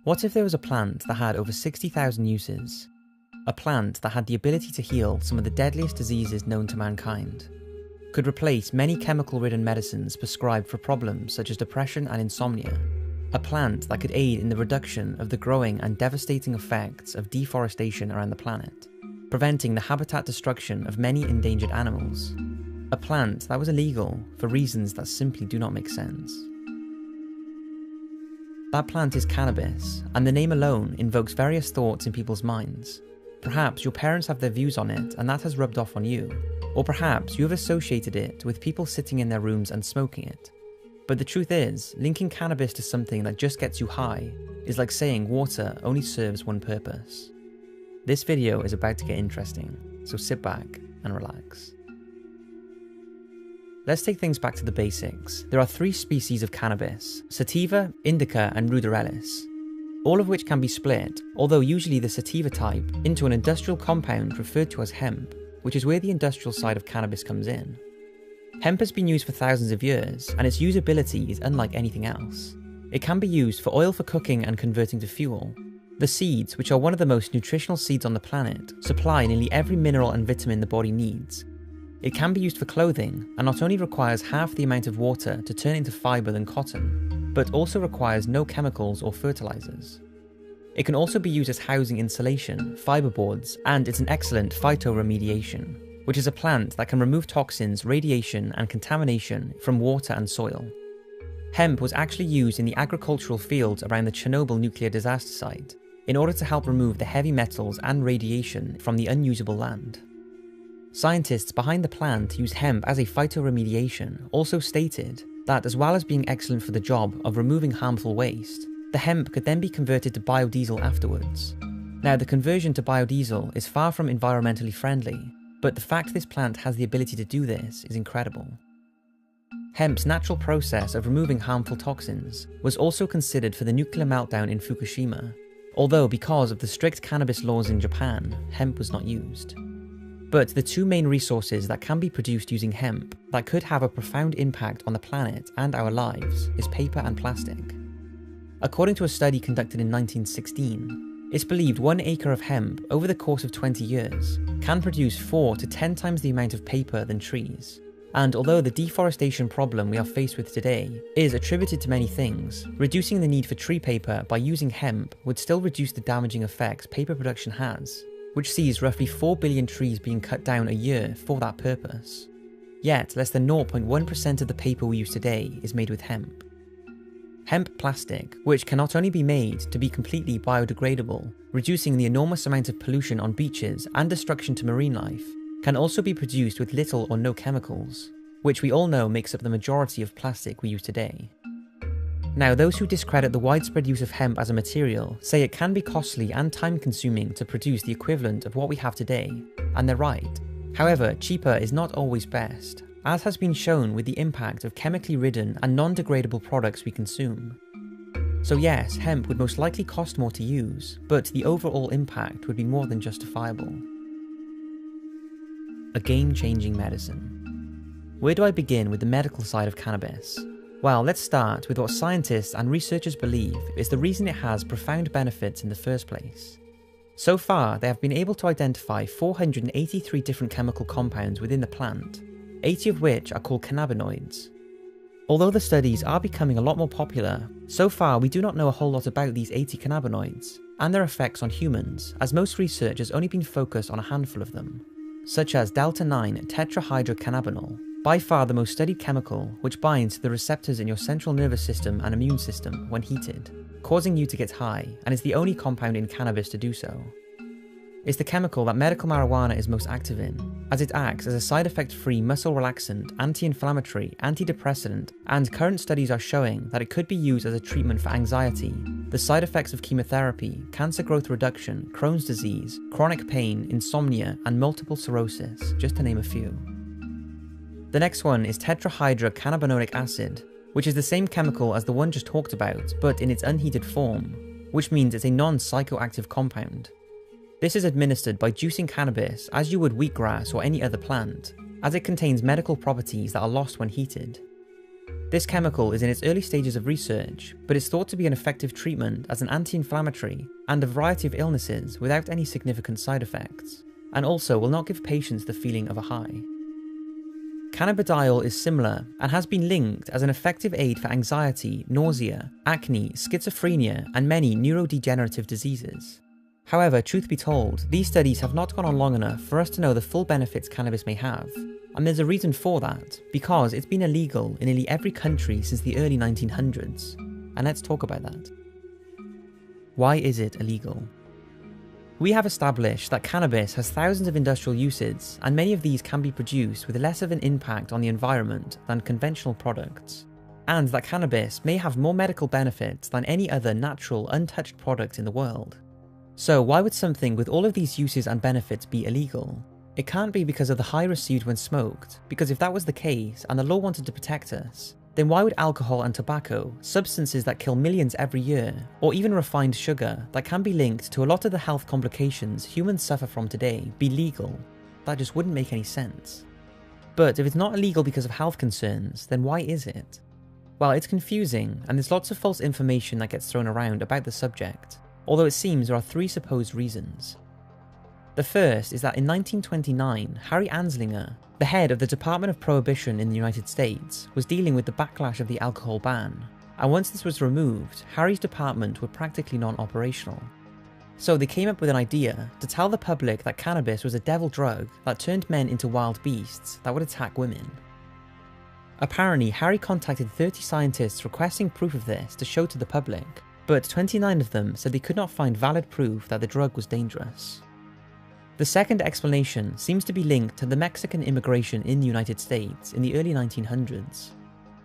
What if there was a plant that had over 60,000 uses? A plant that had the ability to heal some of the deadliest diseases known to mankind, could replace many chemical-ridden medicines prescribed for problems such as depression and insomnia. A plant that could aid in the reduction of the growing and devastating effects of deforestation around the planet, preventing the habitat destruction of many endangered animals. A plant that was illegal for reasons that simply do not make sense. That plant is cannabis, and the name alone invokes various thoughts in people's minds. Perhaps your parents have their views on it and that has rubbed off on you, or perhaps you have associated it with people sitting in their rooms and smoking it. But the truth is, linking cannabis to something that just gets you high is like saying water only serves one purpose. This video is about to get interesting, so sit back and relax. Let's take things back to the basics. There are 3 species of cannabis: sativa, indica, and ruderalis, all of which can be split, although usually the sativa type, into an industrial compound referred to as hemp, which is where the industrial side of cannabis comes in. Hemp has been used for thousands of years, and its usability is unlike anything else. It can be used for oil for cooking and converting to fuel. The seeds, which are one of the most nutritional seeds on the planet, supply nearly every mineral and vitamin the body needs. It can be used for clothing, and not only requires half the amount of water to turn into fibre than cotton, but also requires no chemicals or fertilizers. It can also be used as housing insulation, fiberboards, and it's an excellent phytoremediation, which is a plant that can remove toxins, radiation, and contamination from water and soil. Hemp was actually used in the agricultural fields around the Chernobyl nuclear disaster site in order to help remove the heavy metals and radiation from the unusable land. Scientists behind the plan to use hemp as a phytoremediation also stated that as well as being excellent for the job of removing harmful waste, the hemp could then be converted to biodiesel afterwards. Now, the conversion to biodiesel is far from environmentally friendly, but the fact this plant has the ability to do this is incredible. Hemp's natural process of removing harmful toxins was also considered for the nuclear meltdown in Fukushima, although because of the strict cannabis laws in Japan, hemp was not used. But the 2 main resources that can be produced using hemp that could have a profound impact on the planet and our lives is paper and plastic. According to a study conducted in 1916, it's believed 1 acre of hemp over the course of 20 years can produce 4 to 10 times the amount of paper than trees. And although the deforestation problem we are faced with today is attributed to many things, reducing the need for tree paper by using hemp would still reduce the damaging effects paper production has, which sees roughly 4 billion trees being cut down a year for that purpose. Yet, less than 0.1% of the paper we use today is made with hemp. Hemp plastic, which can not only be made to be completely biodegradable, reducing the enormous amount of pollution on beaches and destruction to marine life, can also be produced with little or no chemicals, which we all know makes up the majority of plastic we use today. Now, those who discredit the widespread use of hemp as a material say it can be costly and time-consuming to produce the equivalent of what we have today, and they're right. However, cheaper is not always best, as has been shown with the impact of chemically ridden and non-degradable products we consume. So yes, hemp would most likely cost more to use, but the overall impact would be more than justifiable. A game-changing medicine. Where do I begin with the medical side of cannabis? Well, let's start with what scientists and researchers believe is the reason it has profound benefits in the first place. So far, they have been able to identify 483 different chemical compounds within the plant, 80 of which are called cannabinoids. Although the studies are becoming a lot more popular, so far we do not know a whole lot about these 80 cannabinoids and their effects on humans, as most research has only been focused on a handful of them, such as delta-9 tetrahydrocannabinol, by far the most studied chemical, which binds to the receptors in your central nervous system and immune system when heated, causing you to get high, and is the only compound in cannabis to do so. It's the chemical that medical marijuana is most active in, as it acts as a side effect-free muscle relaxant, anti-inflammatory, antidepressant, and current studies are showing that it could be used as a treatment for anxiety, the side effects of chemotherapy, cancer growth reduction, Crohn's disease, chronic pain, insomnia, and multiple sclerosis, just to name a few. The next one is tetrahydrocannabinolic acid, which is the same chemical as the one just talked about, but in its unheated form, which means it's a non-psychoactive compound. This is administered by juicing cannabis as you would wheatgrass or any other plant, as it contains medical properties that are lost when heated. This chemical is in its early stages of research, but is thought to be an effective treatment as an anti-inflammatory and a variety of illnesses without any significant side effects, and also will not give patients the feeling of a high. Cannabidiol is similar and has been linked as an effective aid for anxiety, nausea, acne, schizophrenia, and many neurodegenerative diseases. However, truth be told, these studies have not gone on long enough for us to know the full benefits cannabis may have. And there's a reason for that, because it's been illegal in nearly every country since the early 1900s. And let's talk about that. Why is it illegal? We have established that cannabis has thousands of industrial uses, and many of these can be produced with less of an impact on the environment than conventional products. And that cannabis may have more medical benefits than any other natural, untouched product in the world. So why would something with all of these uses and benefits be illegal? It can't be because of the high received when smoked, because if that was the case and the law wanted to protect us, then why would alcohol and tobacco, substances that kill millions every year, or even refined sugar that can be linked to a lot of the health complications humans suffer from today, be legal? That just wouldn't make any sense. But if it's not illegal because of health concerns, then why is it? Well, it's confusing, and there's lots of false information that gets thrown around about the subject, although it seems there are three supposed reasons. The first is that in 1929, Harry Anslinger, the head of the Department of Prohibition in the United States, was dealing with the backlash of the alcohol ban, and once this was removed, Harry's department were practically non-operational. So they came up with an idea to tell the public that cannabis was a devil drug that turned men into wild beasts that would attack women. Apparently, Harry contacted 30 scientists requesting proof of this to show to the public, but 29 of them said they could not find valid proof that the drug was dangerous. The second explanation seems to be linked to the Mexican immigration in the United States in the early 1900s.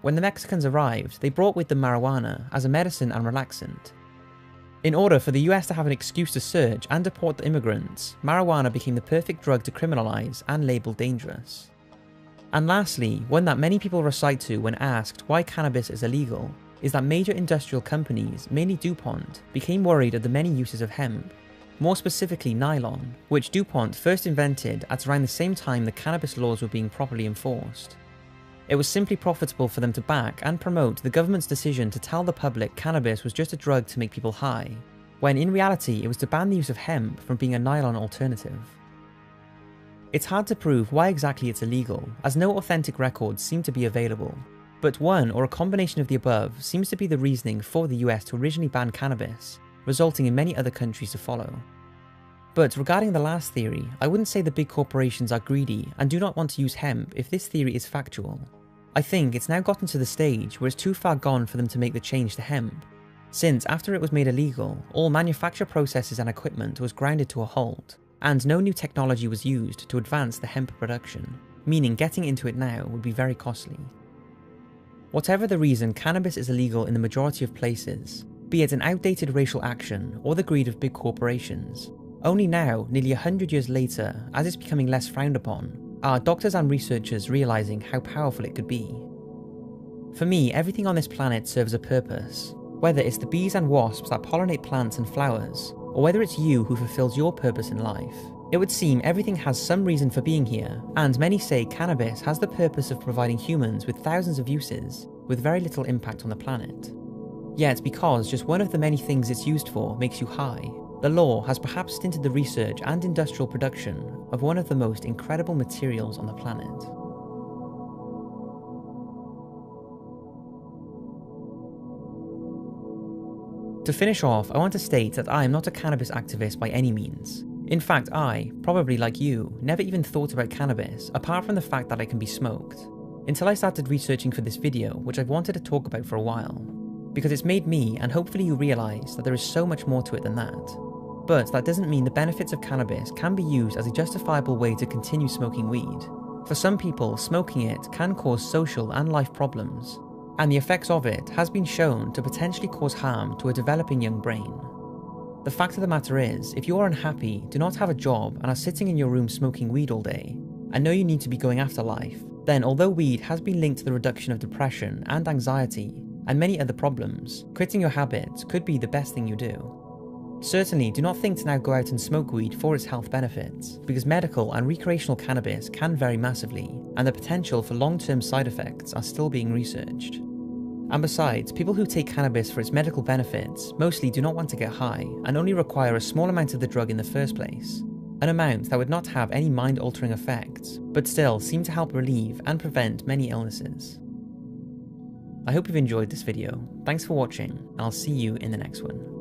When the Mexicans arrived, they brought with them marijuana as a medicine and relaxant. In order for the US to have an excuse to search and deport the immigrants, marijuana became the perfect drug to criminalize and label dangerous. And lastly, one that many people recite to when asked why cannabis is illegal, is that major industrial companies, mainly DuPont, became worried at the many uses of hemp, more specifically nylon, which DuPont first invented at around the same time the cannabis laws were being properly enforced. It was simply profitable for them to back and promote the government's decision to tell the public cannabis was just a drug to make people high, when in reality it was to ban the use of hemp from being a nylon alternative. It's hard to prove why exactly it's illegal, as no authentic records seem to be available, but one or a combination of the above seems to be the reasoning for the US to originally ban cannabis, resulting in many other countries to follow. But regarding the last theory, I wouldn't say the big corporations are greedy and do not want to use hemp if this theory is factual. I think it's now gotten to the stage where it's too far gone for them to make the change to hemp, since after it was made illegal, all manufacture processes and equipment was grounded to a halt, and no new technology was used to advance the hemp production, meaning getting into it now would be very costly. Whatever the reason, cannabis is illegal in the majority of places, be it an outdated racial action or the greed of big corporations. Only now, nearly 100 years later, as it's becoming less frowned upon, are doctors and researchers realizing how powerful it could be. For me, everything on this planet serves a purpose, whether it's the bees and wasps that pollinate plants and flowers, or whether it's you who fulfills your purpose in life. It would seem everything has some reason for being here, and many say cannabis has the purpose of providing humans with thousands of uses, with very little impact on the planet. Yet because just one of the many things it's used for makes you high, the law has perhaps stinted the research and industrial production of one of the most incredible materials on the planet. To finish off, I want to state that I am not a cannabis activist by any means. In fact, I, probably like you, never even thought about cannabis apart from the fact that it can be smoked, until I started researching for this video, which I've wanted to talk about for a while. Because it's made me, and hopefully you realise, that there is so much more to it than that. But that doesn't mean the benefits of cannabis can be used as a justifiable way to continue smoking weed. For some people, smoking it can cause social and life problems, and the effects of it has been shown to potentially cause harm to a developing young brain. The fact of the matter is, if you are unhappy, do not have a job, and are sitting in your room smoking weed all day, and know you need to be going after life, then although weed has been linked to the reduction of depression and anxiety, and many other problems, quitting your habits could be the best thing you do. Certainly, do not think to now go out and smoke weed for its health benefits, because medical and recreational cannabis can vary massively, and the potential for long-term side effects are still being researched. And besides, people who take cannabis for its medical benefits mostly do not want to get high and only require a small amount of the drug in the first place, an amount that would not have any mind-altering effects, but still seem to help relieve and prevent many illnesses. I hope you've enjoyed this video. Thanks for watching, and I'll see you in the next one.